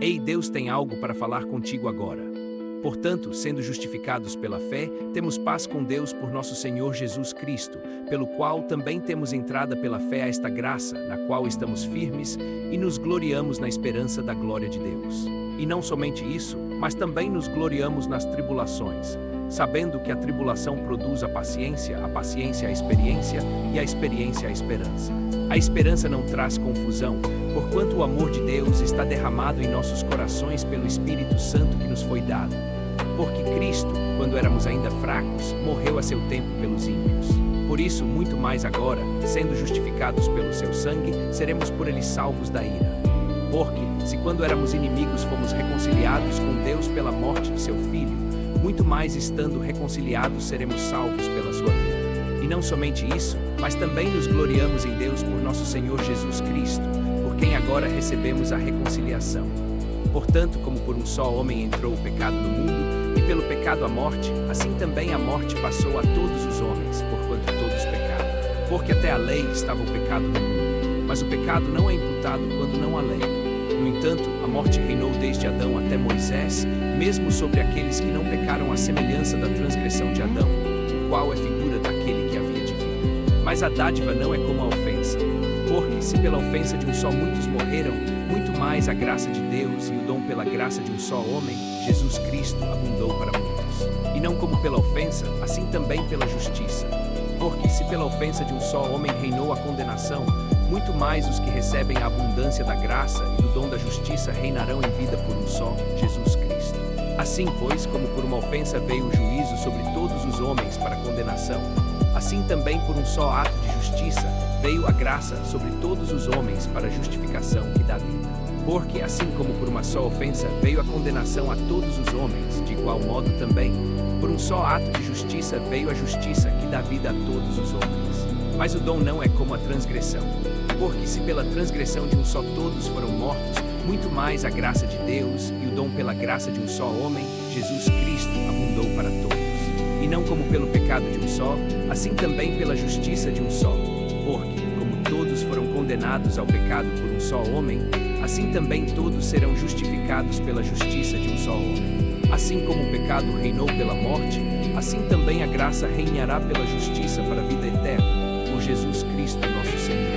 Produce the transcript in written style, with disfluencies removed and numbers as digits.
Ei, Deus tem algo para falar contigo agora. Portanto, sendo justificados pela fé, temos paz com Deus por nosso Senhor Jesus Cristo, pelo qual também temos entrada pela fé a esta graça, na qual estamos firmes e nos gloriamos na esperança da glória de Deus. E não somente isso, mas também nos gloriamos nas tribulações, sabendo que a tribulação produz a paciência a experiência e a experiência a esperança. A esperança não traz confusão, porquanto o amor de Deus está derramado em nossos corações pelo Espírito Santo que nos foi dado. Porque Cristo, quando éramos ainda fracos, morreu a seu tempo pelos ímpios. Por isso, muito mais agora, sendo justificados pelo seu sangue, seremos por ele salvos da ira. Porque, se quando éramos inimigos fomos reconciliados com Deus pela morte de seu Filho, muito mais estando reconciliados seremos salvos pela sua vida. E não somente isso, mas também nos gloriamos em Deus por nosso Senhor Jesus Cristo, por quem agora recebemos a reconciliação. Portanto, como por um só homem entrou o pecado no mundo, e pelo pecado a morte, assim também a morte passou a todos os homens, porquanto todos pecaram. Porque até a lei estava o pecado no mundo, mas o pecado não é imputado quando não há lei. No entanto, a morte reinou desde Adão até Moisés, mesmo sobre aqueles que não pecaram à semelhança da transgressão de Adão, o qual é figura daquele que havia de vir. Mas a dádiva não é como a ofensa. Porque, se pela ofensa de um só muitos morreram, muito mais a graça de Deus e o dom pela graça de um só homem, Jesus Cristo, abundou para muitos. E não como pela ofensa, assim também pela justiça. Porque, se pela ofensa de um só homem reinou a condenação, muito mais os que recebem a abundância da graça e do dom da justiça reinarão em vida por um só, Jesus Cristo. Assim, pois, como por uma ofensa veio o juízo sobre todos os homens para condenação, assim também por um só ato de justiça veio a graça sobre todos os homens para a justificação que dá vida. Porque, assim como por uma só ofensa veio a condenação a todos os homens, de igual modo também, por um só ato de justiça veio a justiça que dá vida a todos os homens. Mas o dom não é como a transgressão. Porque se pela transgressão de um só todos foram mortos, muito mais a graça de Deus e o dom pela graça de um só homem, Jesus Cristo, abundou para todos. E não como pelo pecado de um só, assim também pela justiça de um só. Porque, como todos foram condenados ao pecado por um só homem, assim também todos serão justificados pela justiça de um só homem. Assim como o pecado reinou pela morte, assim também a graça reinará pela justiça para a vida eterna, por Jesus Cristo nosso Senhor.